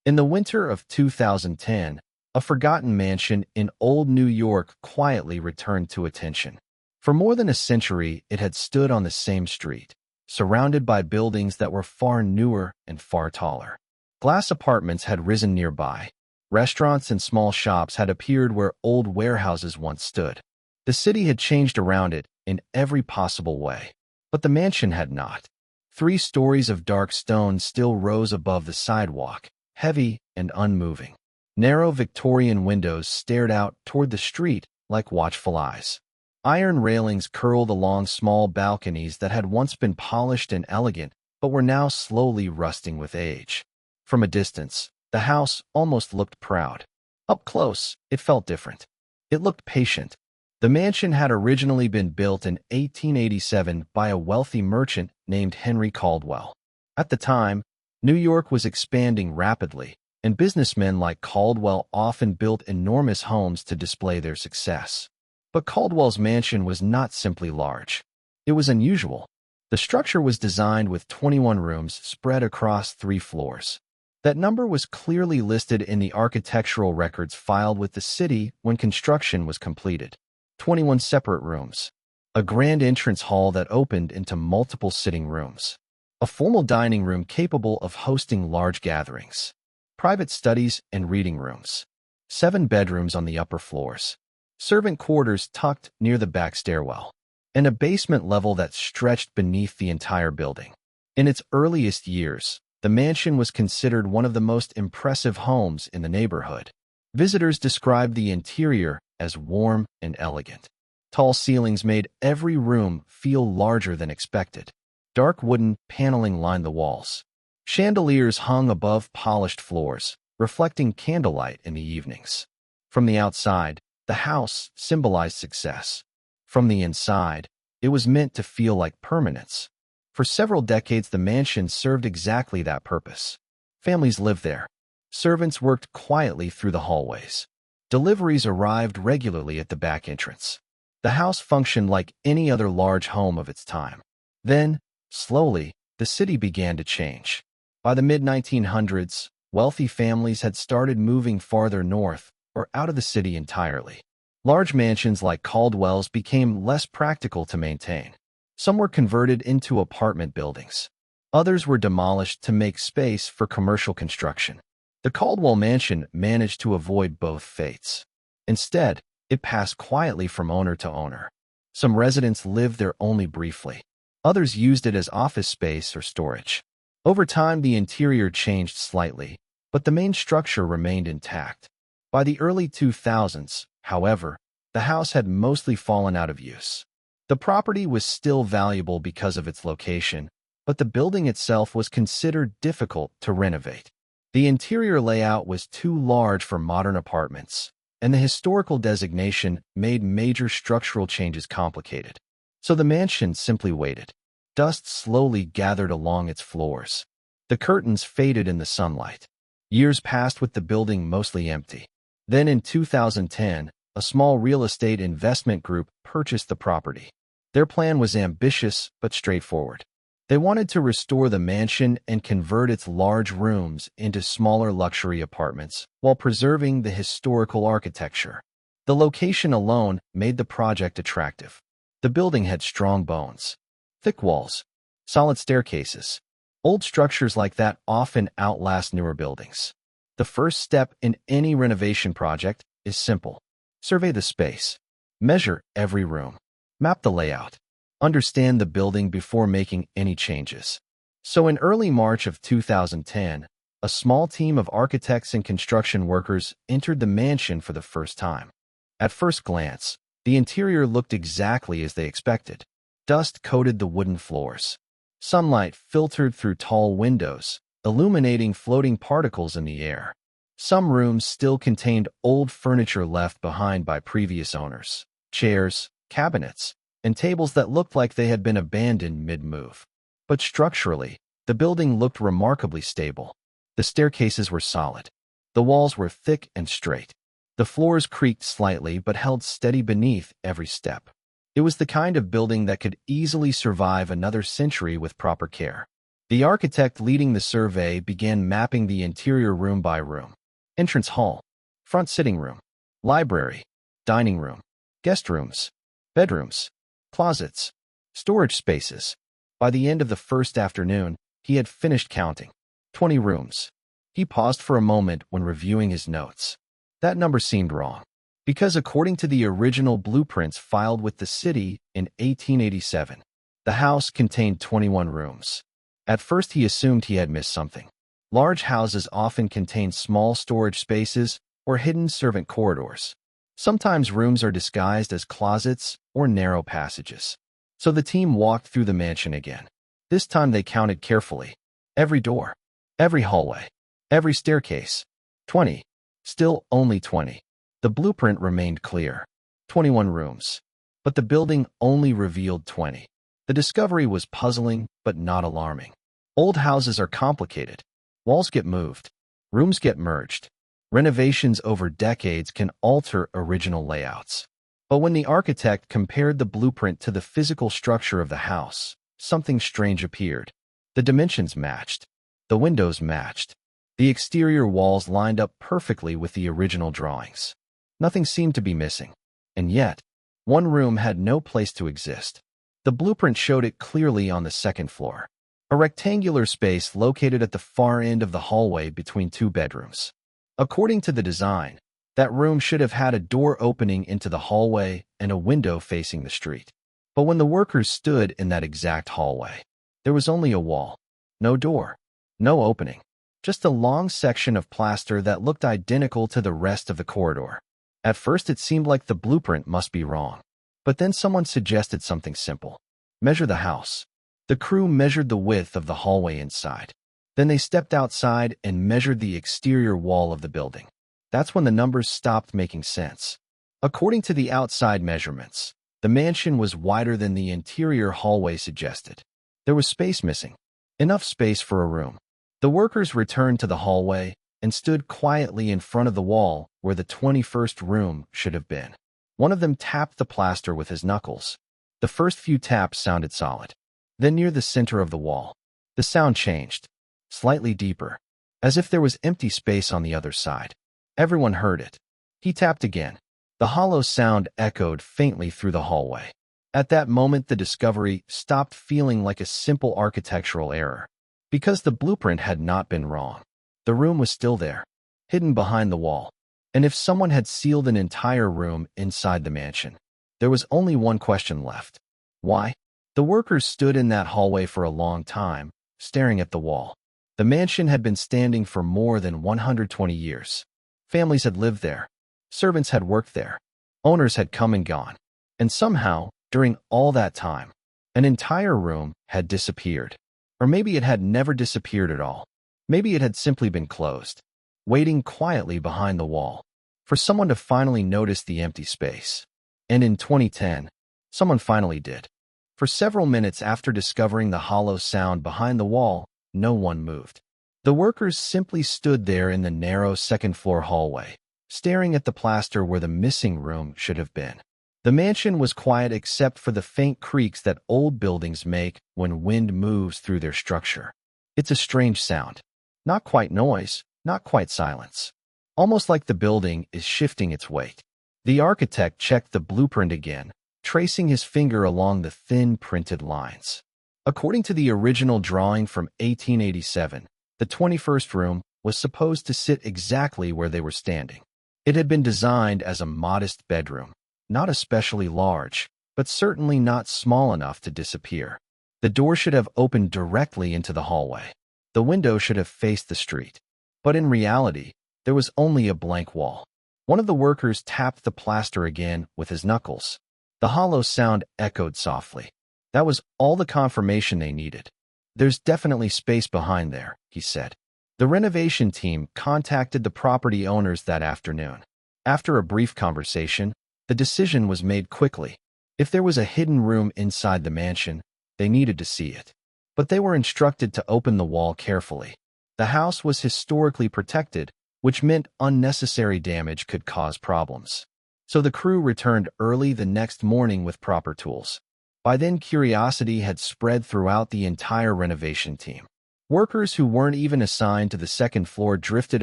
In the winter of 2010, a forgotten mansion in Old New York quietly returned to attention. For more than a century, it had stood on the same street, surrounded by buildings that were far newer and far taller. Glass apartments had risen nearby. Restaurants and small shops had appeared where old warehouses once stood. The city had changed around it in every possible way, but the mansion had not. 3 stories of dark stone still rose above the sidewalk, heavy and unmoving. Narrow Victorian windows stared out toward the street like watchful eyes. Iron railings curled along small balconies that had once been polished and elegant, but were now slowly rusting with age. From a distance, the house almost looked proud. Up close, it felt different. It looked patient. The mansion had originally been built in 1887 by a wealthy merchant named Henry Caldwell. At the time, New York was expanding rapidly, and businessmen like Caldwell often built enormous homes to display their success. But Caldwell's mansion was not simply large. It was unusual. The structure was designed with 21 rooms spread across 3 floors. That number was clearly listed in the architectural records filed with the city when construction was completed. 21 separate rooms. A grand entrance hall that opened into multiple sitting rooms. A formal dining room capable of hosting large gatherings. Private studies and reading rooms. 7 bedrooms on the upper floors. Servant quarters tucked near the back stairwell. And a basement level that stretched beneath the entire building. In its earliest years, the mansion was considered one of the most impressive homes in the neighborhood. Visitors described the interior as warm and elegant. Tall ceilings made every room feel larger than expected. Dark wooden paneling lined the walls. Chandeliers hung above polished floors, reflecting candlelight in the evenings. From the outside, the house symbolized success. From the inside, it was meant to feel like permanence. For several decades, the mansion served exactly that purpose. Families lived there. Servants worked quietly through the hallways. Deliveries arrived regularly at the back entrance. The house functioned like any other large home of its time. Then, slowly, the city began to change. By the mid-1900s, wealthy families had started moving farther north or out of the city entirely. Large mansions like Caldwell's became less practical to maintain. Some were converted into apartment buildings. Others were demolished to make space for commercial construction. The Caldwell mansion managed to avoid both fates. Instead, it passed quietly from owner to owner. Some residents lived there only briefly. Others used it as office space or storage. Over time, the interior changed slightly, but the main structure remained intact. By the early 2000s, however, the house had mostly fallen out of use. The property was still valuable because of its location, but the building itself was considered difficult to renovate. The interior layout was too large for modern apartments, and the historical designation made major structural changes complicated. So the mansion simply waited. Dust slowly gathered along its floors. The curtains faded in the sunlight. Years passed with the building mostly empty. Then in 2010, a small real estate investment group purchased the property. Their plan was ambitious but straightforward. They wanted to restore the mansion and convert its large rooms into smaller luxury apartments while preserving the historical architecture. The location alone made the project attractive. The building had strong bones, thick walls, solid staircases. Old structures like that often outlast newer buildings. The first step in any renovation project is simple. Survey the space. Measure every room. Map the layout. Understand the building before making any changes. So in early March of 2010, a small team of architects and construction workers entered the mansion for the first time. At first glance, the interior looked exactly as they expected. Dust coated the wooden floors. Sunlight filtered through tall windows, illuminating floating particles in the air. Some rooms still contained old furniture left behind by previous owners, chairs, cabinets, and tables that looked like they had been abandoned mid-move. But structurally, the building looked remarkably stable. The staircases were solid. The walls were thick and straight. The floors creaked slightly but held steady beneath every step. It was the kind of building that could easily survive another century with proper care. The architect leading the survey began mapping the interior room by room. Entrance hall, front sitting room, library, dining room, guest rooms, bedrooms, closets, storage spaces. By the end of the first afternoon, he had finished counting 20 rooms. He paused for a moment when reviewing his notes. That number seemed wrong, because according to the original blueprints filed with the city in 1887, the house contained 21 rooms. At first he assumed he had missed something. Large houses often contain small storage spaces or hidden servant corridors. Sometimes rooms are disguised as closets or narrow passages. So the team walked through the mansion again. This time they counted carefully. Every door, every hallway, every staircase. 20. Still only 20. The blueprint remained clear. 21 rooms. But the building only revealed 20. The discovery was puzzling but not alarming. Old houses are complicated. Walls get moved. Rooms get merged. Renovations over decades can alter original layouts. But when the architect compared the blueprint to the physical structure of the house, something strange appeared. The dimensions matched. The windows matched. The exterior walls lined up perfectly with the original drawings. Nothing seemed to be missing. And yet, one room had no place to exist. The blueprint showed it clearly on the second floor. A rectangular space located at the far end of the hallway between two bedrooms. According to the design, that room should have had a door opening into the hallway and a window facing the street. But when the workers stood in that exact hallway, there was only a wall. No door. No opening. Just a long section of plaster that looked identical to the rest of the corridor. At first it seemed like the blueprint must be wrong. But then someone suggested something simple. Measure the house. The crew measured the width of the hallway inside. Then they stepped outside and measured the exterior wall of the building. That's when the numbers stopped making sense. According to the outside measurements, the mansion was wider than the interior hallway suggested. There was space missing. Enough space for a room. The workers returned to the hallway and stood quietly in front of the wall where the 21st room should have been. One of them tapped the plaster with his knuckles. The first few taps sounded solid. Then near the center of the wall, the sound changed, slightly deeper, as if there was empty space on the other side. Everyone heard it. He tapped again. The hollow sound echoed faintly through the hallway. At that moment, the discovery stopped feeling like a simple architectural error. Because the blueprint had not been wrong. The room was still there, hidden behind the wall. And if someone had sealed an entire room inside the mansion, there was only one question left. Why? The workers stood in that hallway for a long time, staring at the wall. The mansion had been standing for more than 120 years. Families had lived there. Servants had worked there. Owners had come and gone. And somehow, during all that time, an entire room had disappeared. Or maybe it had never disappeared at all. Maybe it had simply been closed, waiting quietly behind the wall, for someone to finally notice the empty space. And in 2010, someone finally did. For several minutes after discovering the hollow sound behind the wall, no one moved. The workers simply stood there in the narrow second-floor hallway, staring at the plaster where the missing room should have been. The mansion was quiet except for the faint creaks that old buildings make when wind moves through their structure. It's a strange sound. Not quite noise, not quite silence. Almost like the building is shifting its weight. The architect checked the blueprint again, tracing his finger along the thin printed lines. According to the original drawing from 1887, the 21st room was supposed to sit exactly where they were standing. It had been designed as a modest bedroom, not especially large, but certainly not small enough to disappear. The door should have opened directly into the hallway. The window should have faced the street. But in reality, there was only a blank wall. One of the workers tapped the plaster again with his knuckles. The hollow sound echoed softly. That was all the confirmation they needed. There's definitely space behind there, he said. The renovation team contacted the property owners that afternoon. After a brief conversation, the decision was made quickly. If there was a hidden room inside the mansion, they needed to see it. But they were instructed to open the wall carefully. The house was historically protected, which meant unnecessary damage could cause problems. So the crew returned early the next morning with proper tools. By then, curiosity had spread throughout the entire renovation team. Workers who weren't even assigned to the second floor drifted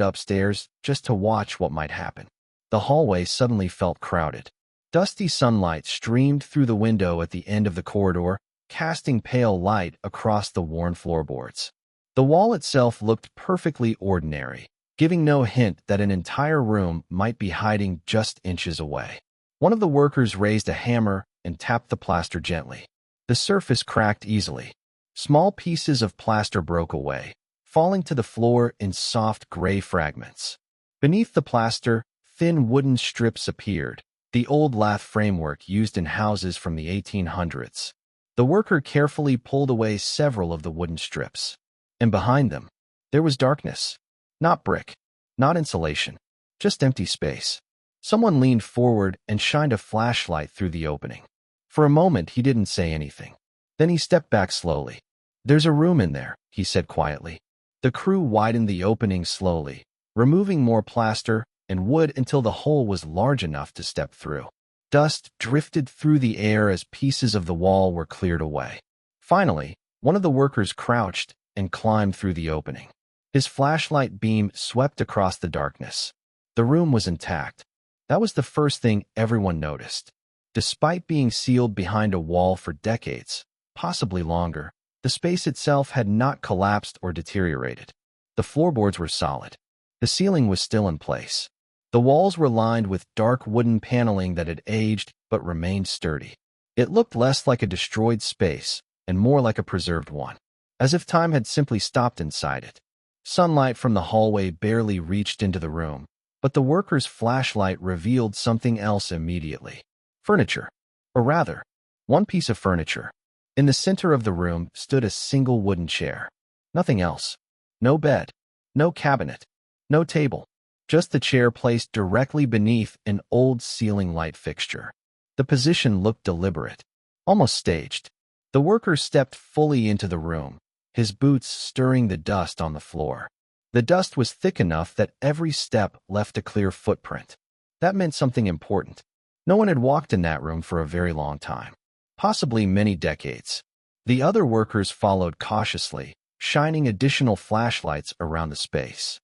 upstairs just to watch what might happen. The hallway suddenly felt crowded. Dusty sunlight streamed through the window at the end of the corridor, casting pale light across the worn floorboards. The wall itself looked perfectly ordinary, giving no hint that an entire room might be hiding just inches away. One of the workers raised a hammer and tapped the plaster gently. The surface cracked easily. Small pieces of plaster broke away, falling to the floor in soft gray fragments. Beneath the plaster, thin wooden strips appeared, the old lath framework used in houses from the 1800s. The worker carefully pulled away several of the wooden strips. And behind them, there was darkness. Not brick, not insulation, just empty space. Someone leaned forward and shined a flashlight through the opening. For a moment, he didn't say anything. Then he stepped back slowly. "There's a room in there," he said quietly. The crew widened the opening slowly, removing more plaster and wood until the hole was large enough to step through. Dust drifted through the air as pieces of the wall were cleared away. Finally, one of the workers crouched and climbed through the opening. His flashlight beam swept across the darkness. The room was intact. That was the first thing everyone noticed. Despite being sealed behind a wall for decades, possibly longer, the space itself had not collapsed or deteriorated. The floorboards were solid. The ceiling was still in place. The walls were lined with dark wooden paneling that had aged but remained sturdy. It looked less like a destroyed space and more like a preserved one, as if time had simply stopped inside it. Sunlight from the hallway barely reached into the room, but the worker's flashlight revealed something else immediately. Furniture. Or rather, one piece of furniture. In the center of the room stood a single wooden chair. Nothing else. No bed. No cabinet. No table. Just the chair placed directly beneath an old ceiling light fixture. The position looked deliberate, almost staged. The worker stepped fully into the room, his boots stirring the dust on the floor. The dust was thick enough that every step left a clear footprint. That meant something important. No one had walked in that room for a very long time, possibly many decades. The other workers followed cautiously, shining additional flashlights around the space.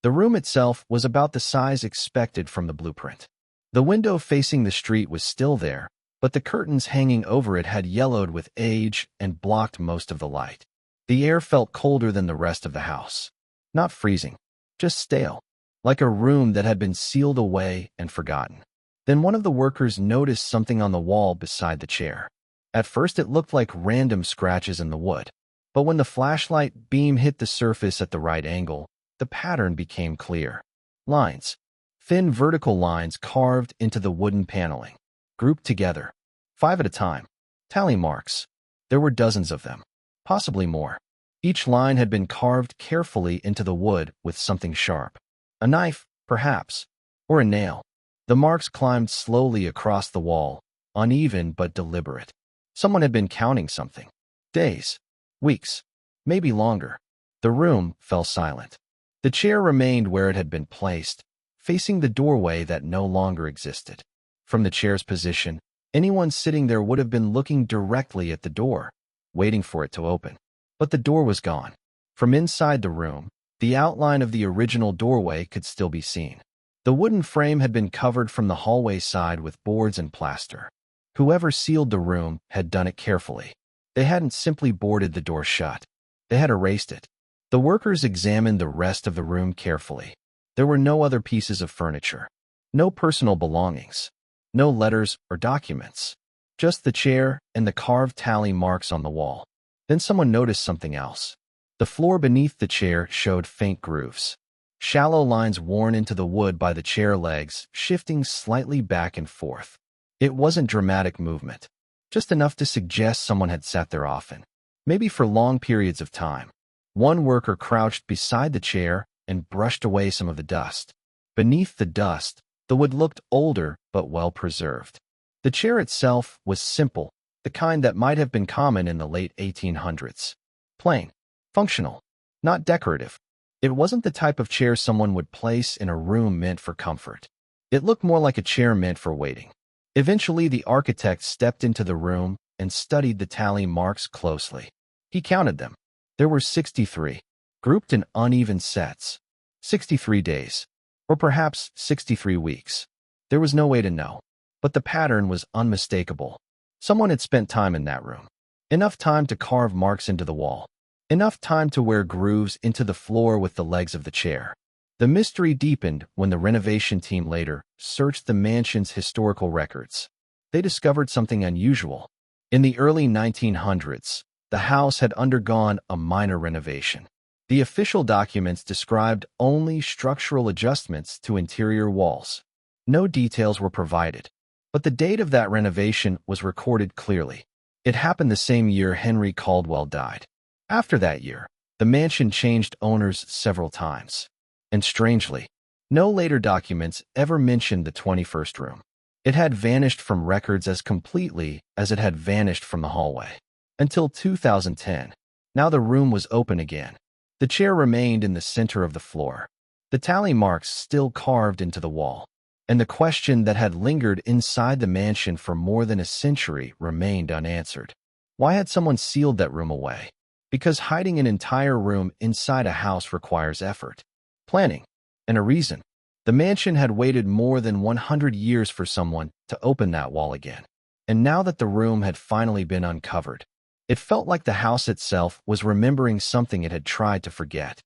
The room itself was about the size expected from the blueprint. The window facing the street was still there, but the curtains hanging over it had yellowed with age and blocked most of the light. The air felt colder than the rest of the house. Not freezing, just stale, like a room that had been sealed away and forgotten. Then one of the workers noticed something on the wall beside the chair. At first it looked like random scratches in the wood, but when the flashlight beam hit the surface at the right angle, the pattern became clear. Lines. Thin vertical lines carved into the wooden paneling, grouped together, 5 at a time. Tally marks. There were dozens of them, possibly more. Each line had been carved carefully into the wood with something sharp. A knife, perhaps, or a nail. The marks climbed slowly across the wall, uneven but deliberate. Someone had been counting something. Days, weeks, maybe longer. The room fell silent. The chair remained where it had been placed, facing the doorway that no longer existed. From the chair's position, anyone sitting there would have been looking directly at the door, waiting for it to open. But the door was gone. From inside the room, the outline of the original doorway could still be seen. The wooden frame had been covered from the hallway side with boards and plaster. Whoever sealed the room had done it carefully. They hadn't simply boarded the door shut. They had erased it. The workers examined the rest of the room carefully. There were no other pieces of furniture, no personal belongings, no letters or documents, just the chair and the carved tally marks on the wall. Then someone noticed something else. The floor beneath the chair showed faint grooves, shallow lines worn into the wood by the chair legs, shifting slightly back and forth. It wasn't dramatic movement, just enough to suggest someone had sat there often, maybe for long periods of time. One worker crouched beside the chair and brushed away some of the dust. Beneath the dust, the wood looked older but well preserved. The chair itself was simple, the kind that might have been common in the late 1800s. Plain, functional, not decorative. It wasn't the type of chair someone would place in a room meant for comfort. It looked more like a chair meant for waiting. Eventually, the architect stepped into the room and studied the tally marks closely. He counted them. There were 63. grouped in uneven sets, 63 days, or perhaps 63 weeks. There was no way to know, but the pattern was unmistakable. Someone had spent time in that room. Enough time to carve marks into the wall. Enough time to wear grooves into the floor with the legs of the chair. The mystery deepened when the renovation team later searched the mansion's historical records. They discovered something unusual. In the early 1900s, the house had undergone a minor renovation. The official documents described only structural adjustments to interior walls. No details were provided, but the date of that renovation was recorded clearly. It happened the same year Henry Caldwell died. After that year, the mansion changed owners several times. And strangely, no later documents ever mentioned the 21st room. It had vanished from records as completely as it had vanished from the hallway. Until 2010. Now the room was open again. The chair remained in the center of the floor, the tally marks still carved into the wall. And the question that had lingered inside the mansion for more than a century remained unanswered. Why had someone sealed that room away? Because hiding an entire room inside a house requires effort, planning, and a reason. The mansion had waited more than 100 years for someone to open that wall again. And now that the room had finally been uncovered, it felt like the house itself was remembering something it had tried to forget.